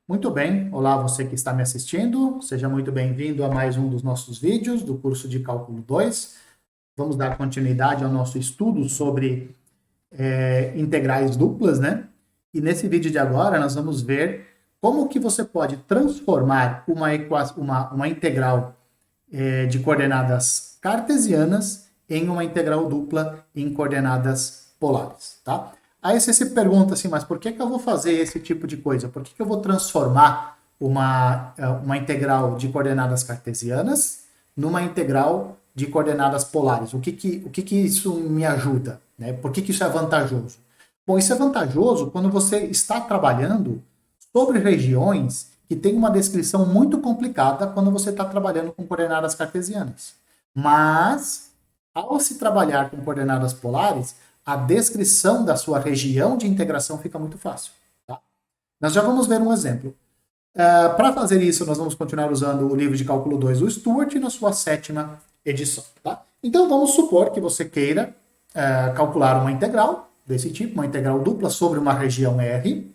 Muito bem, olá você que está me assistindo, seja muito bem-vindo a mais um dos nossos vídeos do curso de Cálculo 2. Vamos dar continuidade ao nosso estudo sobre integrais duplas, né? E nesse vídeo de agora nós vamos ver como que você pode transformar uma integral de coordenadas cartesianas em uma integral dupla em coordenadas polares, tá? Aí você se pergunta assim, mas por que que eu vou fazer esse tipo de coisa? Por que que eu vou transformar uma integral de coordenadas cartesianas numa integral de coordenadas polares? O que que isso me ajuda? Né? Por que que isso é vantajoso? Bom, isso é vantajoso quando você está trabalhando sobre regiões que têm uma descrição muito complicada quando você está trabalhando com coordenadas cartesianas. Mas, ao se trabalhar com coordenadas polares, a descrição da sua região de integração fica muito fácil. Tá? Nós já vamos ver um exemplo. Para fazer isso, nós vamos continuar usando o livro de cálculo 2 do Stuart na sua 7ª edição. Tá? Então, vamos supor que você queira calcular uma integral desse tipo, uma integral dupla sobre uma região R,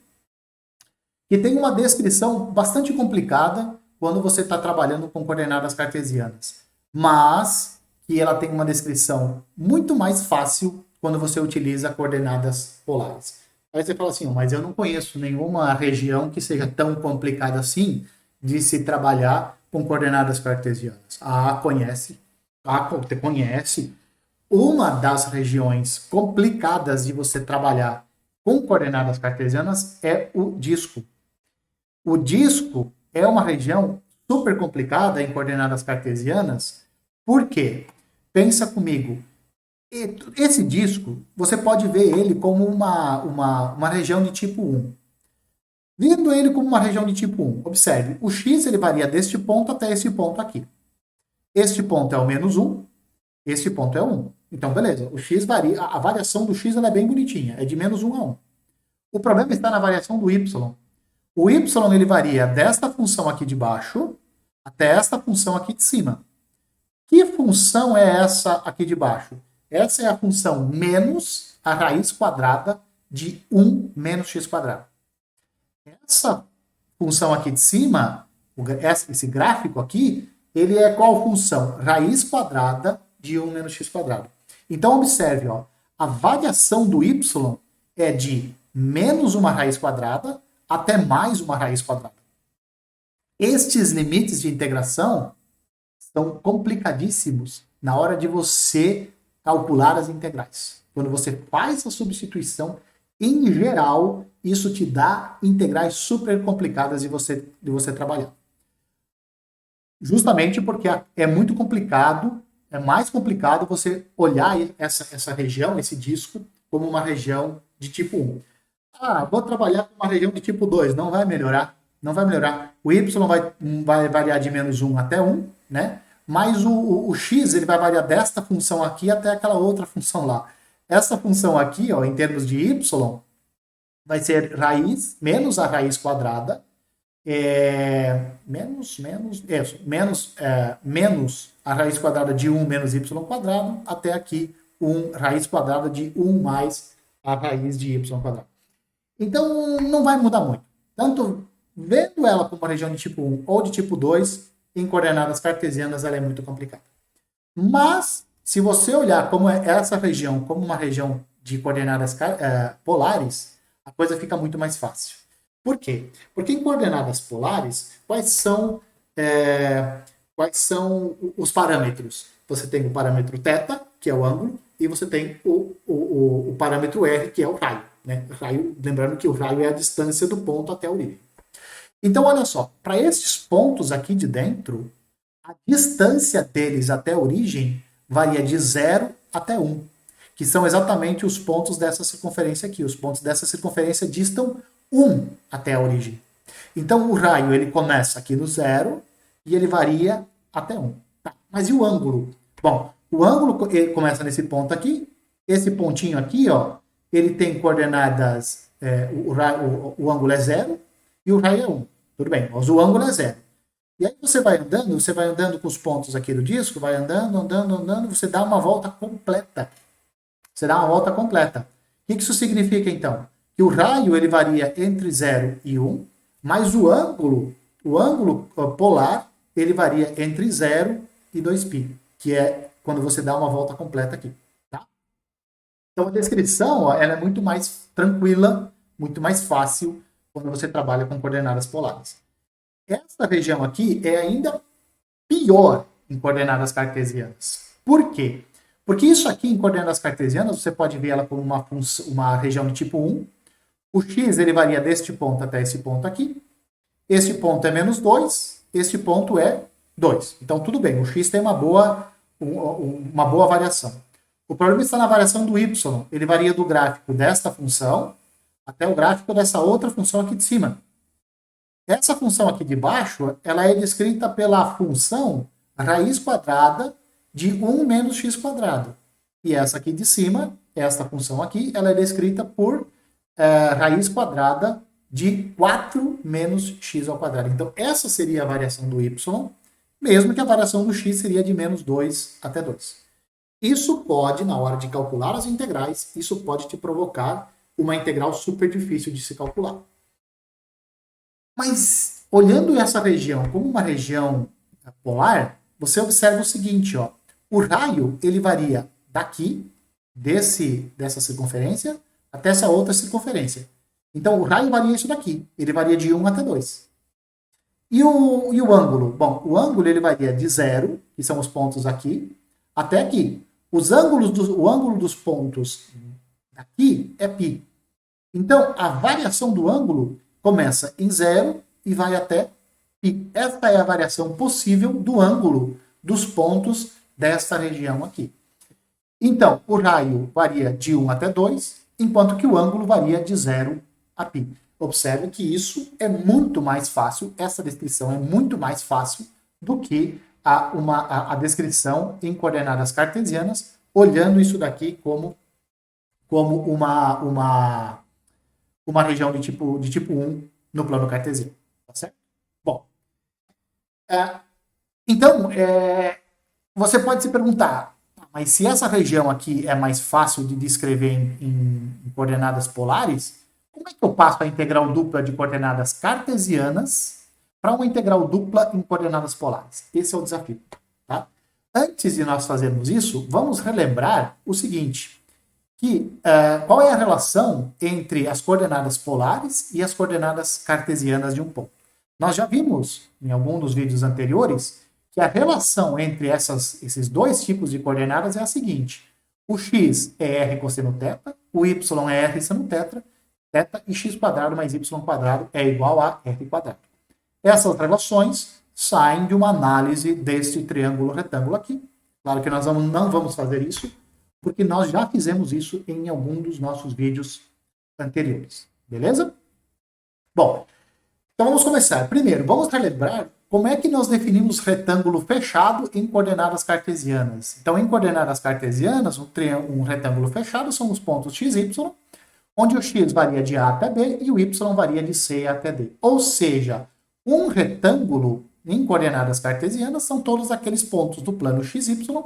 que tem uma descrição bastante complicada quando você está trabalhando com coordenadas cartesianas, mas que ela tem uma descrição muito mais fácil quando você utiliza coordenadas polares. Aí você fala assim, mas eu não conheço nenhuma região que seja tão complicada assim de se trabalhar com coordenadas cartesianas. Conhece. Você conhece. Uma das regiões complicadas de você trabalhar com coordenadas cartesianas é o disco. O disco é uma região super complicada em coordenadas cartesianas. Por quê? Pensa comigo. Esse disco, você pode ver ele como uma região de tipo 1. Vendo ele como uma região de tipo 1, observe, o x ele varia deste ponto até esse ponto aqui. Este ponto é o menos 1, este ponto é 1. Então, beleza, o x varia, a variação do x ela é bem bonitinha, é de menos 1 a 1. O problema está na variação do y. O y ele varia desta função aqui de baixo até esta função aqui de cima. Que função é essa aqui de baixo? Essa é a função menos a raiz quadrada de 1 menos x quadrado. Essa função aqui de cima, esse gráfico aqui, ele é qual função? Raiz quadrada de 1 menos x quadrado. Então, observe, ó, a variação do y é de menos uma raiz quadrada até mais uma raiz quadrada. Estes limites de integração são complicadíssimos na hora de você calcular as integrais. Quando você faz a substituição, em geral, isso te dá integrais super complicadas de você trabalhar. Justamente porque é muito complicado, é mais complicado você olhar essa região, esse disco, como uma região de tipo 1. Vou trabalhar com uma região de tipo 2, não vai melhorar. Não vai melhorar. O y vai variar de menos 1 até 1, né? Mas o x ele vai variar desta função aqui até aquela outra função lá. Essa função aqui, ó, em termos de y, vai ser raiz menos a raiz quadrada, menos a raiz quadrada de 1 menos y quadrado, até aqui raiz quadrada de 1 mais a raiz de y quadrado. Então, não vai mudar muito. Tanto vendo ela como uma região de tipo 1 ou de tipo 2, em coordenadas cartesianas ela é muito complicada. Mas, se você olhar como essa região como uma região de coordenadas polares, a coisa fica muito mais fácil. Por quê? Porque em coordenadas polares, quais são os parâmetros? Você tem o parâmetro θ, que é o ângulo, e você tem o parâmetro r, que é o raio. Né? Lembrando que o raio é a distância do ponto até a origem. Então, olha só, para esses pontos aqui de dentro, a distância deles até a origem varia de 0 até 1, que são exatamente os pontos dessa circunferência aqui. Os pontos dessa circunferência distam 1 até a origem. Então, o raio ele começa aqui no 0 e ele varia até 1. Tá. Mas e o ângulo? Bom, o ângulo ele começa nesse ponto aqui. Esse pontinho aqui, ó, ele tem coordenadas, o ângulo é 0 e o raio é 1. Tudo bem, mas o ângulo é 0. E aí você vai andando com os pontos aqui do disco, vai andando, você dá uma volta completa. Você dá uma volta completa. O que isso significa, então? Que o raio ele varia entre 0 e 1, Mas o ângulo polar, ele varia entre 0 e 2π, que é quando você dá uma volta completa aqui. Tá? Então a descrição ó, ela é muito mais tranquila, muito mais fácil quando você trabalha com coordenadas polares. Essa região aqui é ainda pior em coordenadas cartesianas. Por quê? Porque isso aqui em coordenadas cartesianas, você pode ver ela como uma região de tipo 1. O x ele varia deste ponto até esse ponto aqui. Este ponto é menos 2, este ponto é 2. Então, tudo bem, o x tem uma boa variação. O problema está na variação do y. Ele varia do gráfico desta função até o gráfico dessa outra função aqui de cima. Essa função aqui de baixo, ela é descrita pela função raiz quadrada de 1 menos x quadrado. E essa aqui de cima, essa função aqui, ela é descrita por raiz quadrada de 4 menos x ao quadrado. Então, essa seria a variação do y, mesmo que a variação do x seria de menos 2 até 2. Isso pode, na hora de calcular as integrais, isso pode te provocar uma integral super difícil de se calcular. Mas, olhando essa região como uma região polar, você observa o seguinte, ó, o raio ele varia daqui, dessa circunferência, até essa outra circunferência. Então, o raio varia isso daqui, ele varia de 1 até 2. E o ângulo? Bom, o ângulo ele varia de 0, que são os pontos aqui, até aqui. O ângulo dos pontos aqui é π. Então, a variação do ângulo começa em 0 e vai até π. Esta é a variação possível do ângulo dos pontos desta região aqui. Então, o raio varia de 1 até 2, enquanto que o ângulo varia de 0 a π. Observe que isso é muito mais fácil, essa descrição é muito mais fácil do que a descrição em coordenadas cartesianas, olhando isso daqui como uma região de tipo 1 no plano cartesiano. Tá certo? Bom, então, você pode se perguntar, mas se essa região aqui é mais fácil de descrever em coordenadas polares, como é que eu passo a integral dupla de coordenadas cartesianas para uma integral dupla em coordenadas polares? Esse é o desafio. Tá? Antes de nós fazermos isso, vamos relembrar o seguinte, qual é a relação entre as coordenadas polares e as coordenadas cartesianas de um ponto. Nós já vimos, em algum dos vídeos anteriores, que a relação entre esses dois tipos de coordenadas é a seguinte. O x é r cosseno θ, o y é r seno θ, e x quadrado mais y quadrado é igual a r quadrado. Essas relações saem de uma análise deste triângulo retângulo aqui. Claro que nós não vamos fazer isso, porque nós já fizemos isso em algum dos nossos vídeos anteriores. Beleza? Bom, então vamos começar. Primeiro, vamos relembrar como é que nós definimos retângulo fechado em coordenadas cartesianas. Então, em coordenadas cartesianas, um retângulo fechado são os pontos x, y, onde o x varia de A até B e o y varia de C até D. Ou seja, um retângulo em coordenadas cartesianas são todos aqueles pontos do plano x, y,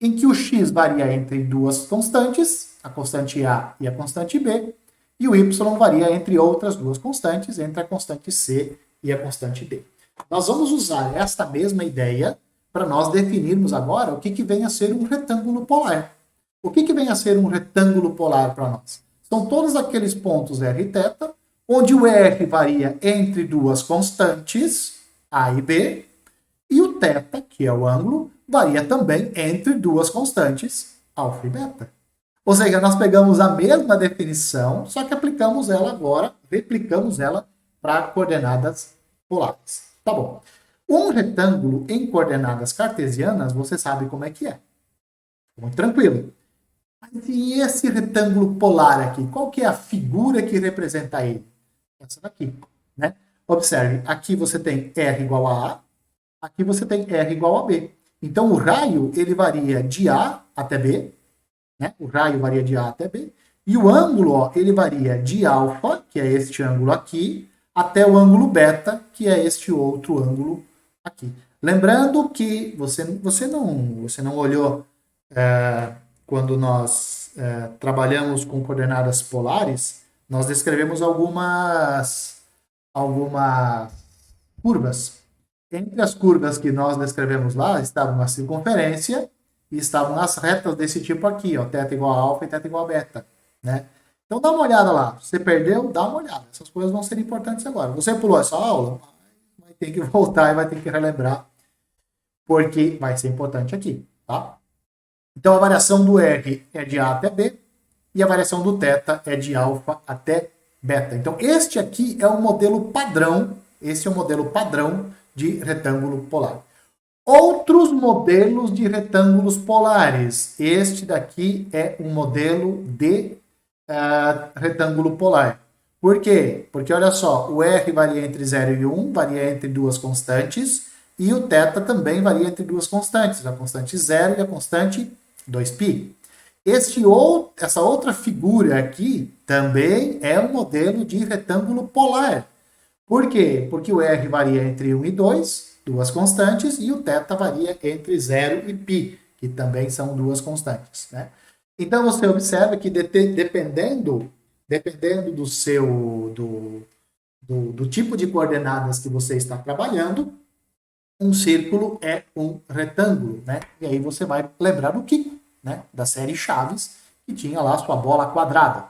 em que o x varia entre duas constantes, a constante A e a constante B, e o y varia entre outras duas constantes, entre a constante C e a constante D. Nós vamos usar esta mesma ideia para nós definirmos agora o que vem a ser um retângulo polar. O que vem a ser um retângulo polar para nós? São todos aqueles pontos r e θ, onde o r varia entre duas constantes, A e B, e o θ, que é o ângulo, varia também entre duas constantes, alfa e beta. Ou seja, nós pegamos a mesma definição, só que aplicamos ela agora, replicamos ela para coordenadas polares. Tá bom. Um retângulo em coordenadas cartesianas, você sabe como é que é. Muito tranquilo. Mas e esse retângulo polar aqui? Qual que é a figura que representa ele? Essa daqui, né? Observe, aqui você tem R igual a A, aqui você tem R igual a B. Então, o raio, ele varia de A até B, né? O raio varia de A até B, e o ângulo, ó, ele varia de alfa, que é este ângulo aqui, até o ângulo beta, que é este outro ângulo aqui. Lembrando que você não olhou quando nós trabalhamos com coordenadas polares, nós descrevemos algumas algumas curvas. Entre as curvas que nós descrevemos lá, estavam a circunferência e estavam as retas desse tipo aqui, ó, θ igual a alfa e θ igual a beta, né? Então dá uma olhada lá. Você perdeu, dá uma olhada. Essas coisas vão ser importantes agora. Você pulou essa aula, vai ter que voltar e vai ter que relembrar, porque vai ser importante aqui, tá? Então a variação do R é de A até B e a variação do θ é de alfa até beta. Então este aqui é o modelo padrão, esse é o modelo padrão de retângulo polar. Outros modelos de retângulos polares. Este daqui é um modelo de retângulo polar. Por quê? Porque olha só, o R varia entre 0 e 1, varia entre duas constantes, e o θ também varia entre duas constantes, a constante 0 e a constante 2π. Essa outra figura aqui também é um modelo de retângulo polar. Por quê? Porque o R varia entre 1 e 2, duas constantes, e o θ varia entre 0 e π, que também são duas constantes, né? Então você observa que dependendo do seu do tipo de coordenadas que você está trabalhando, um círculo é um retângulo, né? E aí você vai lembrar do Kiko, né? Da série Chaves, que tinha lá sua bola quadrada.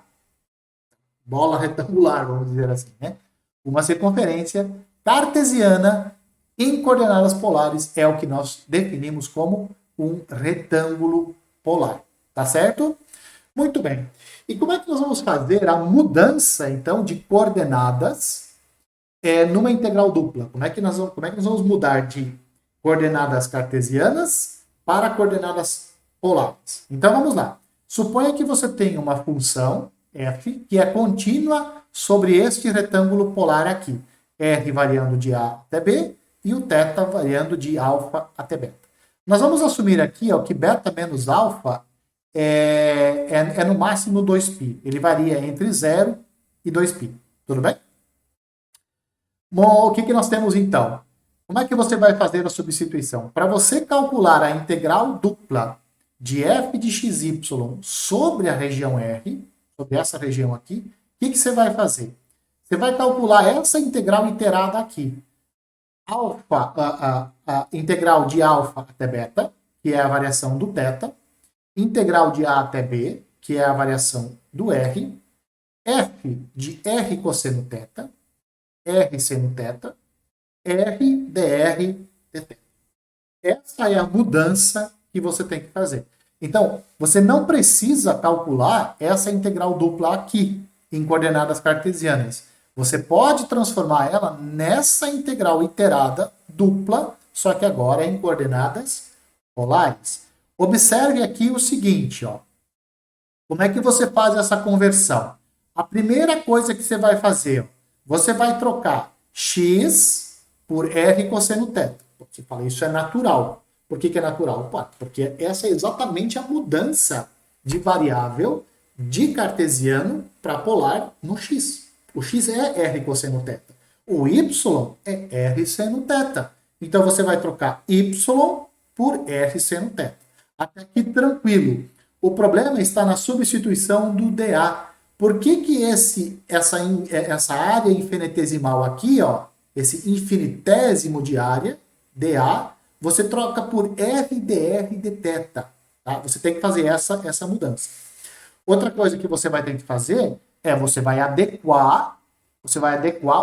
Bola retangular, vamos dizer assim, né? Uma circunferência cartesiana em coordenadas polares é o que nós definimos como um retângulo polar. Tá certo? Muito bem. E como é que nós vamos fazer a mudança, então, de coordenadas numa integral dupla? Como é que nós vamos mudar de coordenadas cartesianas para coordenadas polares? Então, vamos lá. Suponha que você tem uma função f que é contínua sobre este retângulo polar aqui. R variando de A até B e o θ variando de alfa até beta. Nós vamos assumir aqui ó, que beta menos alfa é no máximo 2π. Ele varia entre 0 e 2π. Tudo bem? Bom, o que nós temos então? Como é que você vai fazer a substituição? Para você calcular a integral dupla de f de xy sobre a região R, sobre essa região aqui, o que você vai fazer? Você vai calcular essa integral iterada aqui. A integral de alfa até beta, que é a variação do θ, integral de A até B, que é a variação do R, f de R cosseno θ, R seno θ, R dr dθ. Essa é a mudança que você tem que fazer. Então, você não precisa calcular essa integral dupla aqui, em coordenadas cartesianas. Você pode transformar ela nessa integral iterada dupla, só que agora é em coordenadas polares. Observe aqui o seguinte, ó. Como é que você faz essa conversão? A primeira coisa que você vai fazer, ó, você vai trocar x por r cosseno θ. Você fala, isso é natural. Por que é natural? Porque essa é exatamente a mudança de variável de cartesiano para polar no x. O x é r cosseno θ. O y é r seno θ. Então você vai trocar y por r seno θ. Até aqui tranquilo. O problema está na substituição do dA. Por que essa área infinitesimal aqui, ó, esse infinitésimo de área, dA, você troca por r dr dθ. Tá? Você tem que fazer essa mudança. Outra coisa que você vai ter que fazer é você vai adequar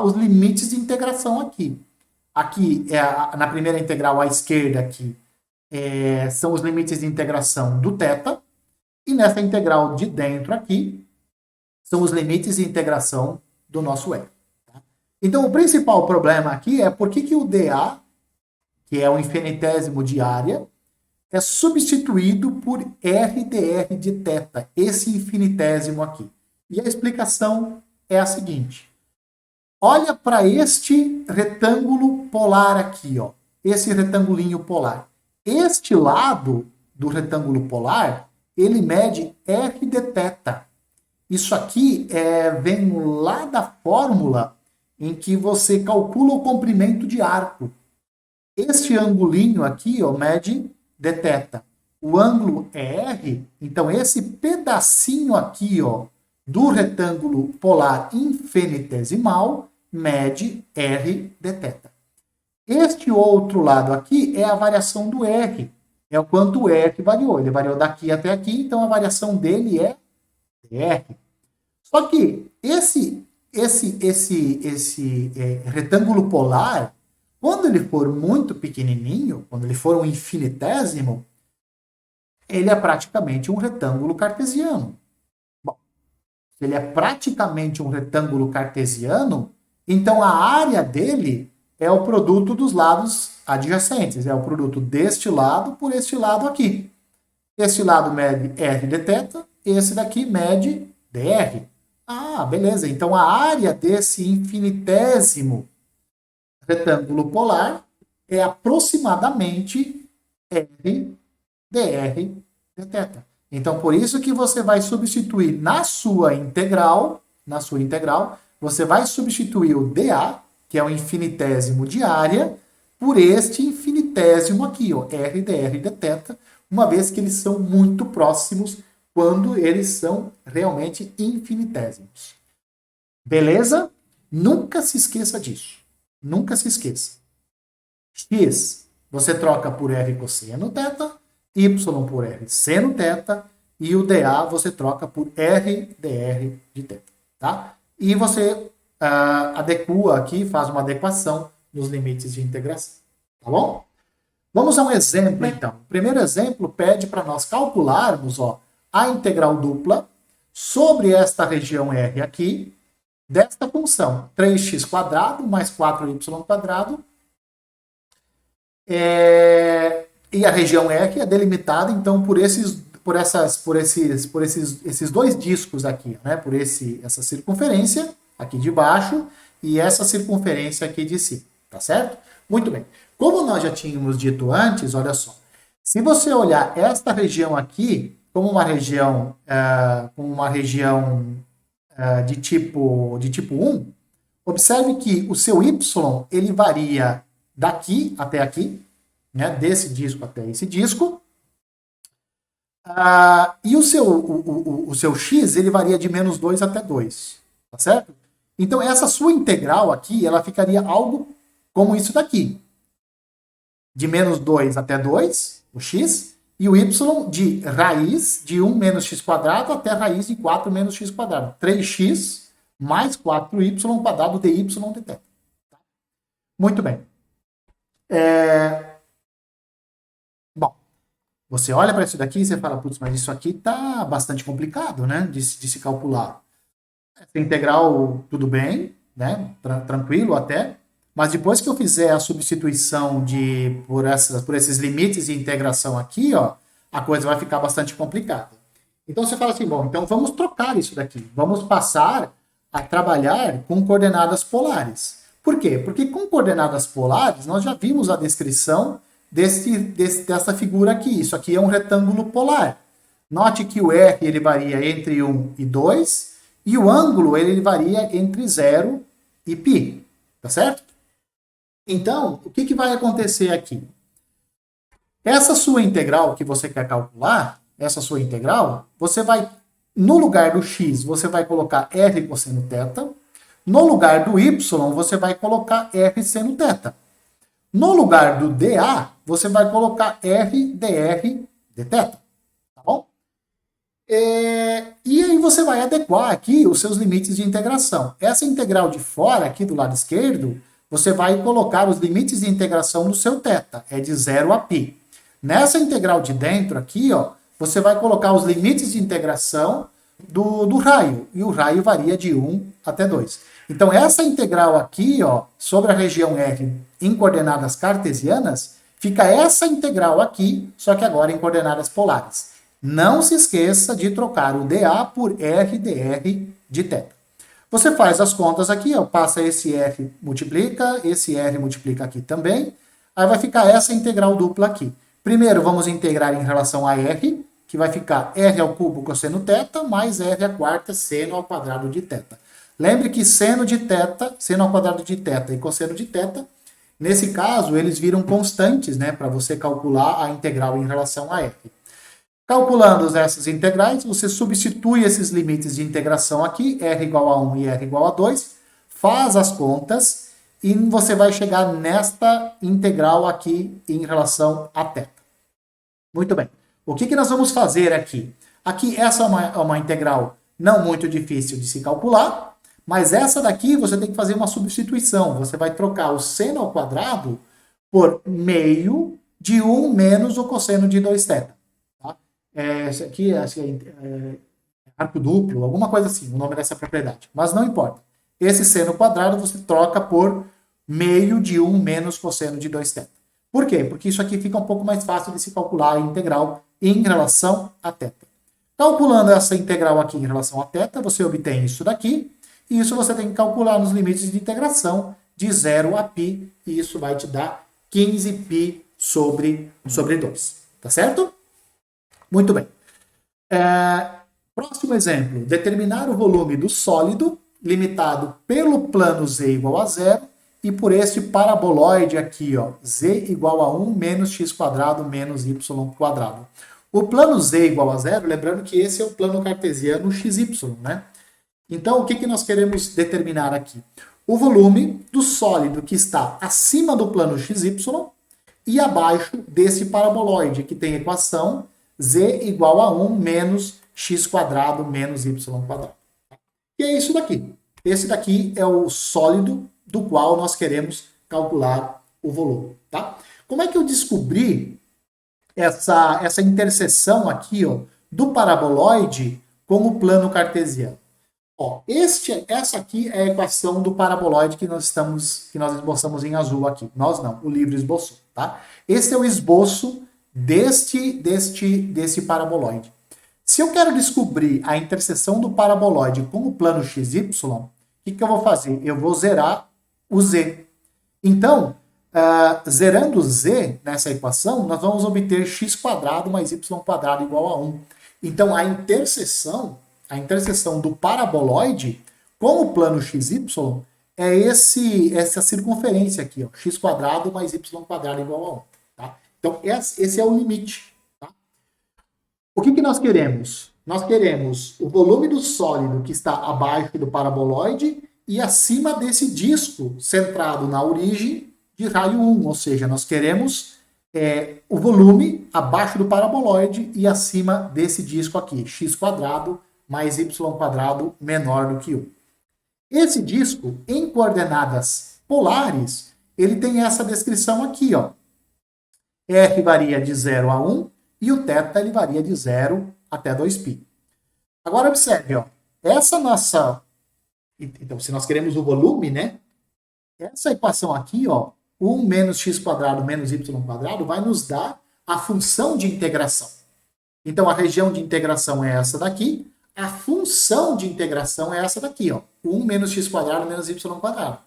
os limites de integração aqui. Aqui, na primeira integral à esquerda aqui, são os limites de integração do θ, e nessa integral de dentro aqui, são os limites de integração do nosso R. Tá? Então, o principal problema aqui é por que o dA, que é o infinitésimo de área, é substituído por r dr de θ, esse infinitésimo aqui. E a explicação é a seguinte. Olha para este retângulo polar aqui, ó, esse retangulinho polar. Este lado do retângulo polar, ele mede r de θ. Isso aqui vem lá da fórmula em que você calcula o comprimento de arco. Este angulinho aqui, ó, mede dθ. O ângulo é R, então esse pedacinho aqui, ó, do retângulo polar infinitesimal mede R de θ. Este outro lado aqui é a variação do R. É o quanto o R variou. Ele variou daqui até aqui, então a variação dele é dr. Só que esse retângulo polar, quando ele for muito pequenininho, quando ele for um infinitésimo, ele é praticamente um retângulo cartesiano. Bom, se ele é praticamente um retângulo cartesiano, então a área dele é o produto dos lados adjacentes, é o produto deste lado por este lado aqui. Este lado mede R de θ, esse daqui mede dr. Ah, beleza. Então a área desse infinitésimo retângulo polar é aproximadamente R dr de θ. Então por isso que você vai substituir na sua integral, você vai substituir o dA, que é o infinitésimo de área, por este infinitésimo aqui, ó, R dr de θ, uma vez que eles são muito próximos quando eles são realmente infinitésimos. Beleza? Nunca se esqueça disso. Nunca se esqueça. X você troca por R cosseno θ, Y por R seno θ, e o dA você troca por R dr de θ. Tá? E você adequa aqui, faz uma adequação nos limites de integração. Tá bom? Vamos a um exemplo, então. O primeiro exemplo pede para nós calcularmos a integral dupla sobre esta região R aqui, desta função 3x² mais 4y². E a região R é delimitada, então, por esses dois discos aqui, né? Por essa circunferência aqui de baixo e essa circunferência aqui de cima, tá certo? Muito bem. Como nós já tínhamos dito antes, olha só, se você olhar esta região aqui como uma região, de tipo 1, observe que o seu y ele varia daqui até aqui, né, desse disco até esse disco, e o seu x ele varia de -2 até 2, tá certo? Então essa sua integral aqui, ela ficaria algo como isso daqui, de -2 até 2, o x, e o y de raiz de 1 menos x² até raiz de 4 menos x². 3x mais 4y² dy de θ. Muito bem. Bom, você olha para isso daqui e você fala, putz, mas isso aqui está bastante complicado, né, de se calcular. Essa integral, tudo bem, né, tranquilo até, mas depois que eu fizer a substituição por esses limites de integração aqui, a coisa vai ficar bastante complicada. Então você fala assim, bom, então vamos trocar isso daqui. Vamos passar a trabalhar com coordenadas polares. Por quê? Porque com coordenadas polares nós já vimos a descrição dessa figura aqui. Isso aqui é um retângulo polar. Note que o R ele varia entre 1 e 2 e o ângulo ele varia entre 0 e π. Tá certo? Então, o que vai acontecer aqui? Essa sua integral que você quer calcular, você vai, no lugar do x, você vai colocar R cosseno θ. No lugar do y, você vai colocar R seno θ. No lugar do dA, você vai colocar R dr de θ. Tá bom? E aí você vai adequar aqui os seus limites de integração. Essa integral de fora, aqui do lado esquerdo, você vai colocar os limites de integração no seu θ, é de 0 a π. Nessa integral de dentro aqui, você vai colocar os limites de integração do raio, e o raio varia de 1 até 2. Então essa integral aqui, sobre a região R em coordenadas cartesianas, fica essa integral aqui, só que agora em coordenadas polares. Não se esqueça de trocar o dA por R dr de θ. Você faz as contas aqui, passa esse R multiplica, esse R multiplica aqui também, aí vai ficar essa integral dupla aqui. Primeiro vamos integrar em relação a R, que vai ficar R² cosseno θ mais R² seno ao quadrado de θ. Lembre que seno de θ, seno ao quadrado de θ e cosseno de θ, nesse caso eles viram constantes, né, para você calcular a integral em relação a R. Calculando essas integrais, você substitui esses limites de integração aqui, R igual a 1 e R igual a 2, faz as contas e você vai chegar nesta integral aqui em relação a θ. Muito bem. O que nós vamos fazer aqui? Aqui, essa é uma integral não muito difícil de se calcular, mas essa daqui você tem que fazer uma substituição. Você vai trocar o seno ao quadrado por meio de 1 menos o cosseno de 2θ. Tá? Esse aqui é arco duplo, alguma coisa assim, o nome dessa propriedade. Mas não importa. Esse seno quadrado você troca por meio de 1 menos cosseno de 2θ. Por quê? Porque isso aqui fica um pouco mais fácil de se calcular a integral em relação a θ. Calculando essa integral aqui em relação a θ, você obtém isso daqui, e isso você tem que calcular nos limites de integração de 0 a π, e isso vai te dar 15π sobre 2. Tá certo? Muito bem. Próximo exemplo. Determinar o volume do sólido limitado pelo plano z igual a 0 e por este paraboloide aqui, ó, z igual a 1 menos x quadrado menos y quadrado. O plano z igual a 0, lembrando que esse é o plano cartesiano xy, né? Então, o que nós queremos determinar aqui? O volume do sólido que está acima do plano xy e abaixo desse paraboloide, que tem a equação z igual a 1 menos x quadrado menos y quadrado. E é isso daqui. Esse daqui é o sólido do qual nós queremos calcular o volume. Tá? Como é que eu descobri essa interseção aqui, ó, do paraboloide com o plano cartesiano? Ó, essa aqui é a equação do paraboloide que nós esboçamos em azul aqui. Nós não, o livro esboçou. Tá? Esse é o esboço desse paraboloide. Se eu quero descobrir a interseção do paraboloide com o plano XY, o que eu vou fazer? Eu vou zerar o z. Então, zerando z nessa equação, nós vamos obter x quadrado mais y quadrado igual a 1. Então, a interseção do paraboloide com o plano XY é essa circunferência aqui, ó, x quadrado mais y quadrado igual a 1. Tá? Então, esse é o limite. Tá? O que nós queremos? Nós queremos o volume do sólido que está abaixo do paraboloide e acima desse disco centrado na origem de raio 1, ou seja, nós queremos o volume abaixo do paraboloide e acima desse disco aqui, x quadrado mais y quadrado menor do que 1. Esse disco, em coordenadas polares, ele tem essa descrição aqui, ó. R varia de 0 a 1 e o θ ele varia de 0 até 2π. Agora observe, ó, essa nossa... Então, se nós queremos o volume, né? Essa equação aqui, ó, 1 menos x quadrado menos y quadrado, vai nos dar a função de integração. Então, a região de integração é essa daqui, a função de integração é essa daqui, ó, 1 menos x quadrado menos y quadrado.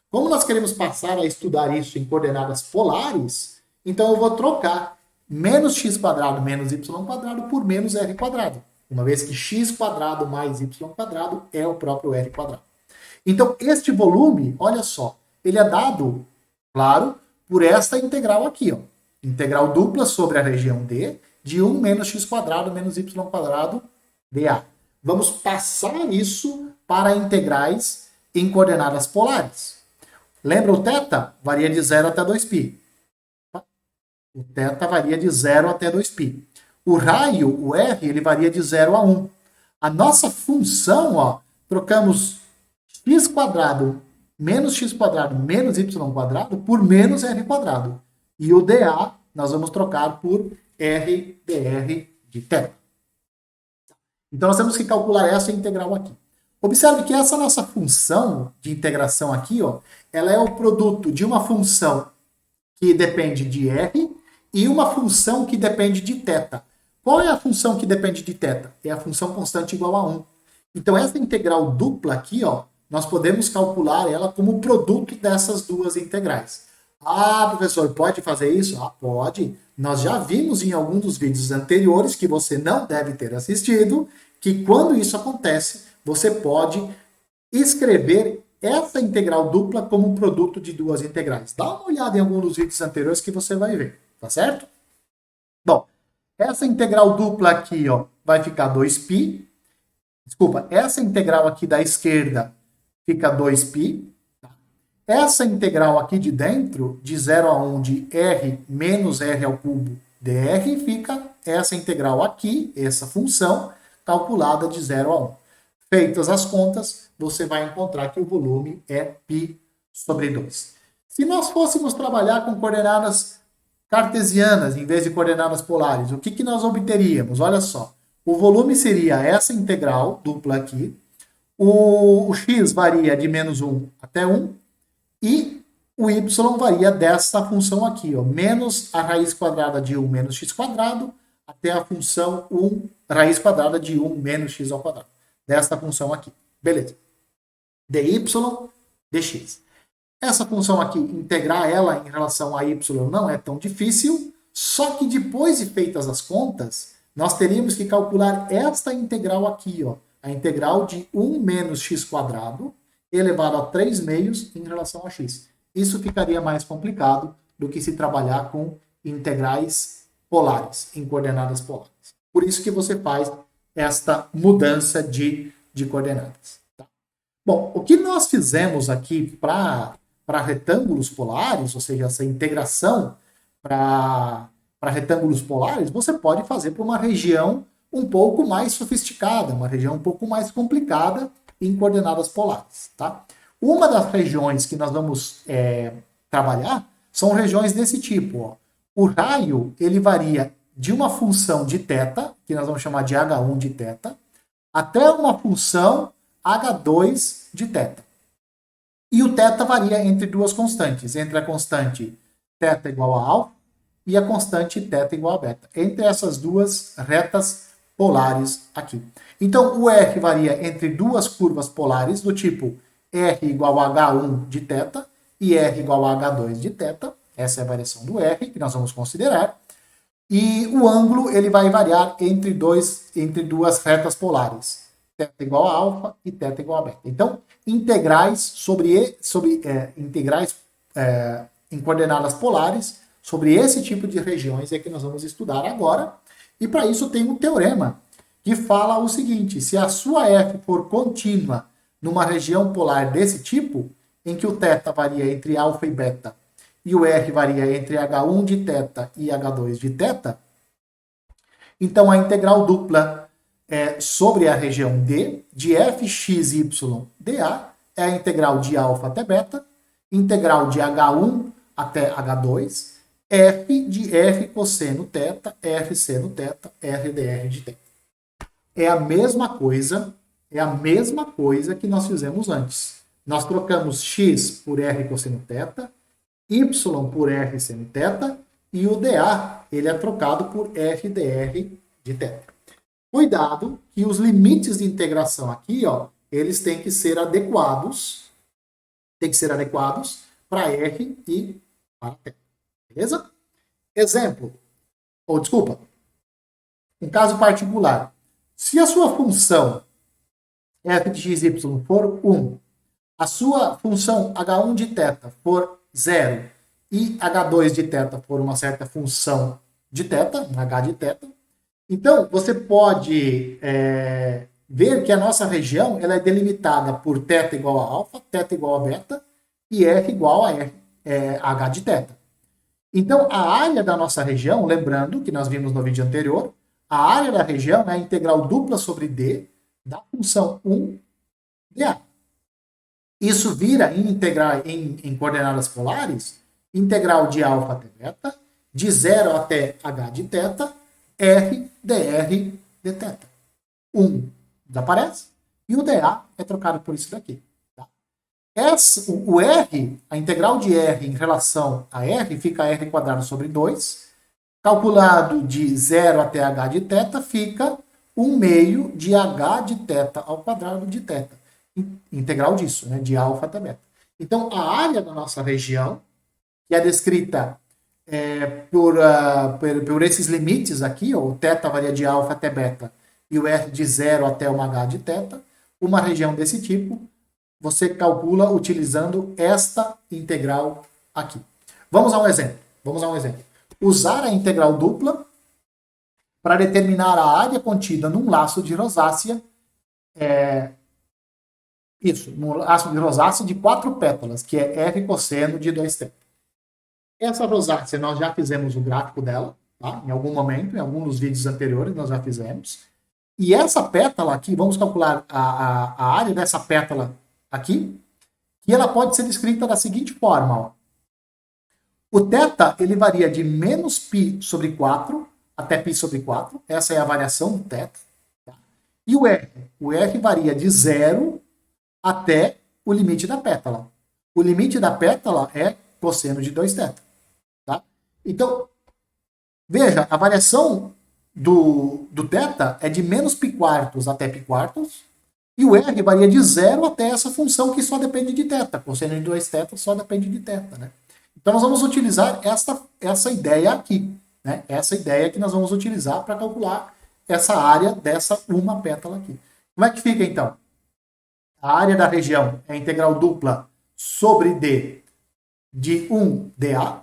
Como nós queremos passar a estudar isso em coordenadas polares, então eu vou trocar menos x quadrado menos y quadrado por menos r quadrado. Uma vez que x quadrado mais y quadrado é o próprio r quadrado. Então, este volume, olha só, ele é dado, claro, por esta integral aqui, ó. Integral dupla sobre a região D, de 1 menos x quadrado menos y quadrado dA. Vamos passar isso para integrais em coordenadas polares. Lembra o θ? Varia de 0 até 2π. O θ varia de 0 até 2π. O raio, o r, ele varia de 0 a 1. A nossa função, ó, trocamos x quadrado menos x quadrado menos y quadrado por menos r quadrado. E o dA nós vamos trocar por r dr de θ. Então nós temos que calcular essa integral aqui. Observe que essa nossa função de integração aqui, ó, ela é o produto de uma função que depende de r e uma função que depende de θ. Qual é a função que depende de θ? É a função constante igual a 1. Então, essa integral dupla aqui, ó, nós podemos calcular ela como produto dessas duas integrais. Ah, professor, pode fazer isso? Ah, pode. Nós já vimos em algum dos vídeos anteriores, que você não deve ter assistido, que quando isso acontece, você pode escrever essa integral dupla como produto de duas integrais. Dá uma olhada em algum dos vídeos anteriores que você vai ver, tá certo? Bom, essa integral dupla aqui, ó, vai ficar 2π. Desculpa, essa integral aqui da esquerda fica 2π. Essa integral aqui de dentro, de 0 a 1 de r menos r ao cubo dr, fica essa integral aqui, essa função, calculada de 0 a 1. Feitas as contas, você vai encontrar que o volume é π sobre 2. Se nós fôssemos trabalhar com coordenadas cartesianas em vez de coordenadas polares, o que nós obteríamos? Olha só, o volume seria essa integral dupla aqui, o x varia de menos 1 até 1, e o y varia dessa função aqui, ó, menos a raiz quadrada de 1 menos x quadrado, até a função 1, raiz quadrada de 1 menos x ao quadrado. Desta função aqui. Beleza. dy dx. Essa função aqui, integrar ela em relação a y não é tão difícil, só que depois de feitas as contas, nós teríamos que calcular esta integral aqui, ó, a integral de 1 menos x quadrado elevado a 3 meios em relação a x. Isso ficaria mais complicado do que se trabalhar com integrais polares, em coordenadas polares. Por isso que você faz esta mudança de coordenadas. Tá? Bom, o que nós fizemos aqui para retângulos polares, ou seja, essa integração para retângulos polares, você pode fazer para uma região um pouco mais sofisticada, uma região um pouco mais complicada em coordenadas polares. Tá? Uma das regiões que nós vamos trabalhar são regiões desse tipo. Ó. O raio ele varia de uma função de θ, que nós vamos chamar de h1 de θ, até uma função h2 de θ. E o θ varia entre duas constantes, entre a constante θ igual a alfa e a constante θ igual a beta, entre essas duas retas polares aqui. Então, o R varia entre duas curvas polares do tipo R igual a H1 de θ e R igual a H2 de θ. Essa é a variação do R, que nós vamos considerar. E o ângulo ele vai variar entre duas retas polares, θ igual a alfa e θ igual a beta. Então, integrais integrais em coordenadas polares sobre esse tipo de regiões é que nós vamos estudar agora. E para isso tem um teorema que fala o seguinte: se a sua f for contínua numa região polar desse tipo, em que o θ varia entre alfa e beta, e o r varia entre h1 de θ e h2 de θ, então a integral dupla sobre a região D, de fxy dA, é a integral de alfa até beta, integral de h1 até h2, f de f cosseno θ, r seno θ, r dr de θ. É a mesma coisa que nós fizemos antes. Nós trocamos x por r cosseno θ, y por r seno θ, e o dA ele é trocado por r dr de θ. Cuidado que os limites de integração aqui, ó, eles têm que ser adequados, para r e para θ. Beleza? Exemplo, um caso particular. Se a sua função f de x, y for 1, a sua função h1 de θ for 0 e h2 de θ for uma certa função de θ, um h de θ, então você pode ver que a nossa região ela é delimitada por θ igual a alfa, θ igual a beta e f igual a h de θ. Então, a área da nossa região, lembrando que nós vimos no vídeo anterior, a área da região é a integral dupla sobre D da função 1 dA. Isso vira em coordenadas polares, integral de alfa até beta, de 0 até h de θ, r dr de θ. 1 desaparece e o dA é trocado por isso daqui. O R, a integral de R em relação a R, fica R quadrado sobre 2. Calculado de 0 até h de θ, fica 1 meio de h de θ ao quadrado de θ. Integral disso, né, de alfa até beta. Então, a área da nossa região, que é descrita por esses limites aqui, ó, o θ varia de alfa até beta e o R de 0 até uma h de θ, uma região desse tipo, você calcula utilizando esta integral aqui. Vamos a um exemplo. Usar a integral dupla para determinar a área contida num laço de rosácea Isso, um laço de rosácea de 4 pétalas, que é R cosseno de 2θ. Essa rosácea, nós já fizemos o gráfico dela, tá? Em algum momento, em algum dos vídeos anteriores, nós já fizemos. E essa pétala aqui, vamos calcular a área dessa pétala aqui, e ela pode ser descrita da seguinte forma, ó. O θ, ele varia de menos π sobre 4 até π sobre 4. Essa é a variação do θ. Tá? E o R? O R varia de 0 até o limite da pétala. O limite da pétala é cosseno de 2θ. Tá? Então, veja, a variação do θ é de menos π quartos até π quartos, e o R varia de 0 até essa função que só depende de θ. Cosseno de 2θ só depende de θ, né? Então, nós vamos utilizar essa ideia aqui, né? Essa ideia que nós vamos utilizar para calcular essa área dessa uma pétala aqui. Como é que fica, então? A área da região é a integral dupla sobre D de 1dA,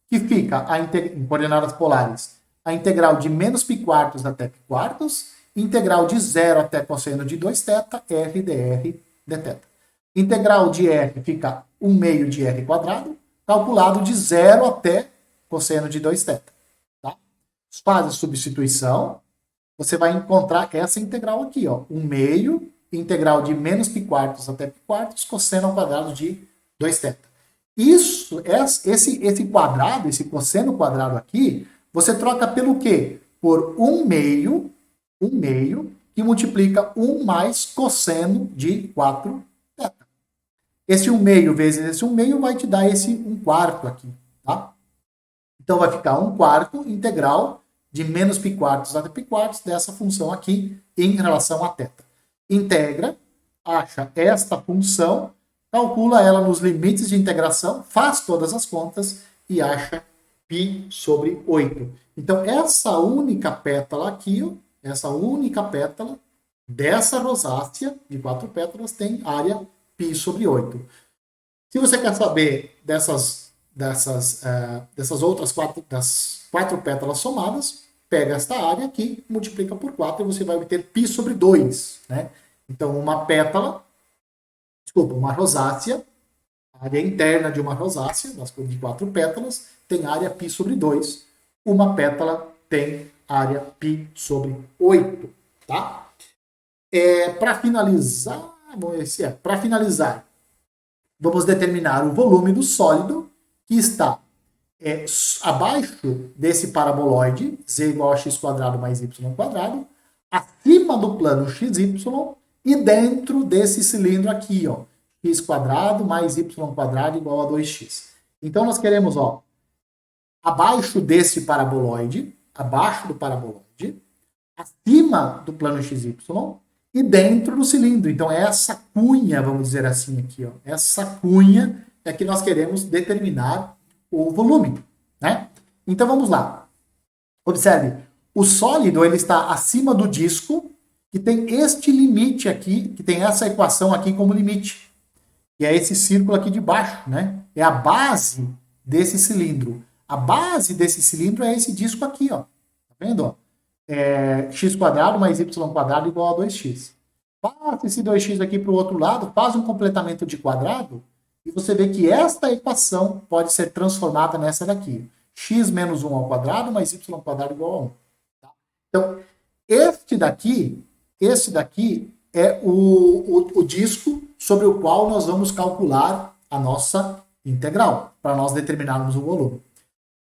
que fica em coordenadas polares a integral de menos π quartos até π quartos, integral de 0 até cosseno de 2θ, R dr dθ. Integral de R fica 1 meio de R quadrado, calculado de 0 até cosseno de 2θ. Tá? Faz a substituição, você vai encontrar essa integral aqui, ó, 1 meio, integral de menos π quartos até π quartos, cosseno ao quadrado de 2θ. Isso, esse quadrado, esse cosseno quadrado aqui, você troca pelo quê? Por 1 meio, que multiplica 1 mais cosseno de 4θ. Esse 1 meio vezes esse 1 meio vai te dar esse 1 quarto aqui, tá? Então vai ficar 1 quarto integral de menos π quartos até π quartos dessa função aqui em relação a θ. Integra, acha esta função, calcula ela nos limites de integração, faz todas as contas e acha π sobre 8. Então essa única pétala aqui, ó, essa única pétala dessa rosácea de 4 pétalas tem área π sobre 8. Se você quer saber dessas outras 4 pétalas somadas, pega esta área aqui, multiplica por 4 e você vai obter π sobre 2. Né? Então, uma rosácea, a área interna de uma rosácea, de 4 pétalas, tem área π sobre 2. Uma pétala tem área π sobre 8. Tá? Para finalizar, vamos determinar o volume do sólido que está abaixo desse paraboloide, z igual a x quadrado mais y quadrado, acima do plano xy e dentro desse cilindro aqui, ó, x quadrado mais y quadrado igual a 2x. Então, nós queremos, ó, abaixo desse paraboloide, acima do plano xy, e dentro do cilindro. Então, essa cunha, vamos dizer assim aqui, ó, essa cunha é que nós queremos determinar o volume, né? Então, vamos lá. Observe, o sólido ele está acima do disco, que tem este limite aqui, que tem essa equação aqui como limite, que é esse círculo aqui de baixo, né? É a base desse cilindro. A base desse cilindro é esse disco aqui, ó. Tá vendo, ó? X quadrado mais y quadrado igual a 2x. Passa esse 2x aqui para o outro lado, faz um completamento de quadrado, e você vê que esta equação pode ser transformada nessa daqui. X menos 1 ao quadrado mais y quadrado igual a 1. Tá? Então, este daqui é o disco sobre o qual nós vamos calcular a nossa integral, para nós determinarmos o volume.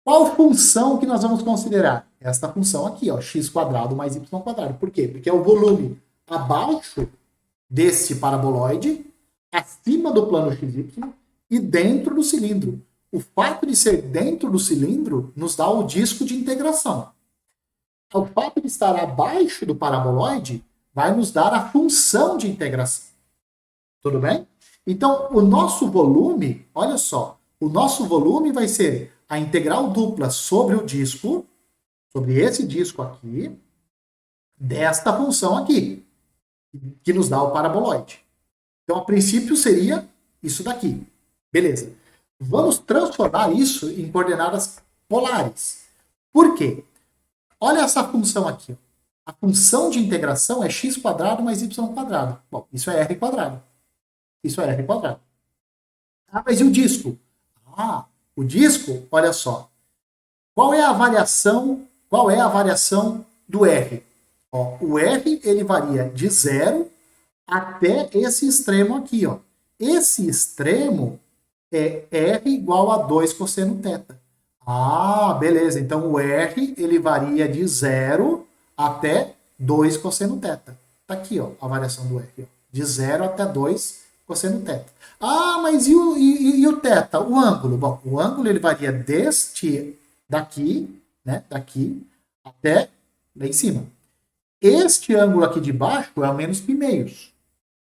Qual função que nós vamos considerar? Esta função aqui, ó, x quadrado mais y quadrado. Por quê? Porque é o volume abaixo desse paraboloide, acima do plano xy e dentro do cilindro. O fato de ser dentro do cilindro nos dá o disco de integração. O fato de estar abaixo do paraboloide vai nos dar a função de integração. Tudo bem? Então, o nosso volume, olha só, o nosso volume vai ser a integral dupla sobre o disco, sobre esse disco aqui, desta função aqui, que nos dá o paraboloide. Então, a princípio, seria isso daqui. Beleza. Vamos transformar isso em coordenadas polares. Por quê? Olha essa função aqui. A função de integração é x quadrado mais y quadrado. Bom, isso é r quadrado. Isso é R quadrado. Ah, mas e o disco? Ah, o disco, olha só. Qual é a variação? Qual é a variação do R? Ó, o R ele varia de 0 até esse extremo aqui, ó. Esse extremo é R igual a 2 cosseno θ. Ah, beleza. Então o R ele varia de 0 até 2 cosseno θ. Tá aqui, ó, a variação do R. Ó. De 0 até 2 cosseno θ. Ah, mas e o θ? O ângulo? Bom, o ângulo ele varia daqui, né? Daqui até lá em cima. Este ângulo aqui de baixo é o menos π meios.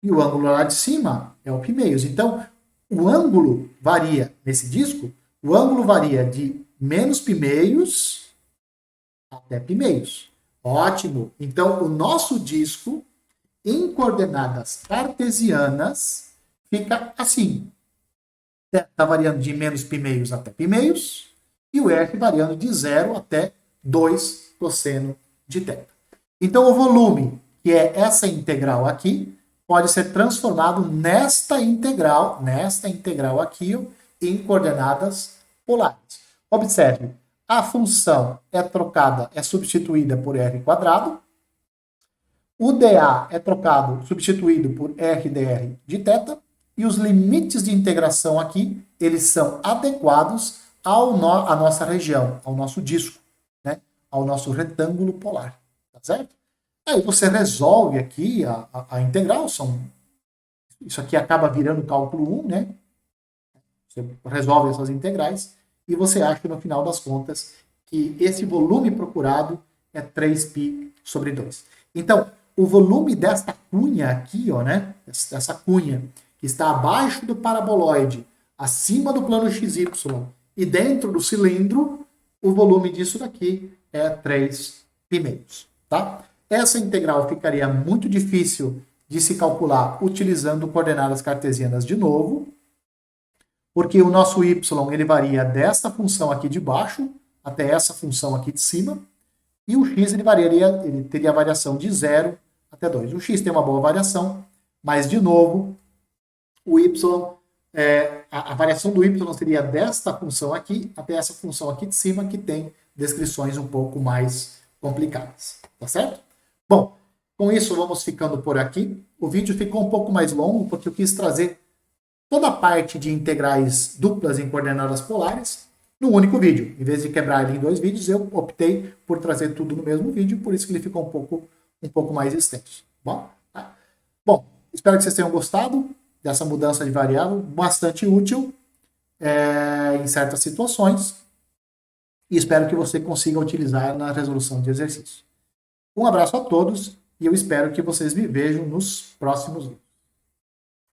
E o ângulo lá de cima é o π meios. Então, o ângulo varia, nesse disco, o ângulo varia de menos π meios até π meios. Ótimo! Então, o nosso disco, em coordenadas cartesianas, fica assim. Está variando de menos π meios até π meios, e o R variando de 0 até 2 cosseno de θ. Então, o volume, que é essa integral aqui, pode ser transformado nesta integral aqui, em coordenadas polares. Observe, a função é substituída por R quadrado, o dA é substituído por R dr de θ, e os limites de integração aqui, eles são adequados à nossa região, ao nosso disco, né? Ao nosso retângulo polar, tá certo? Aí você resolve aqui a integral, isso aqui acaba virando cálculo 1, né? Você resolve essas integrais e você acha no final das contas que esse volume procurado é 3π sobre 2. Então, o volume desta cunha aqui, ó, né? Essa cunha que está abaixo do paraboloide, acima do plano XY e dentro do cilindro, o volume disso daqui é 3π meios, tá? Essa integral ficaria muito difícil de se calcular utilizando coordenadas cartesianas de novo, porque o nosso y ele varia desta função aqui de baixo até essa função aqui de cima, e o x ele teria a variação de 0 até 2. O x tem uma boa variação, mas de novo, o y, a variação do y seria desta função aqui até essa função aqui de cima, que tem descrições um pouco mais complicadas, tá certo? Bom, com isso vamos ficando por aqui. O vídeo ficou um pouco mais longo, porque eu quis trazer toda a parte de integrais duplas em coordenadas polares num único vídeo. Em vez de quebrar ele em 2 vídeos, eu optei por trazer tudo no mesmo vídeo, por isso que ele ficou um pouco mais extenso. Bom, tá? Bom, espero que vocês tenham gostado dessa mudança de variável, bastante útil em certas situações, e espero que você consiga utilizar na resolução de exercício. Um abraço a todos e eu espero que vocês me vejam nos próximos vídeos.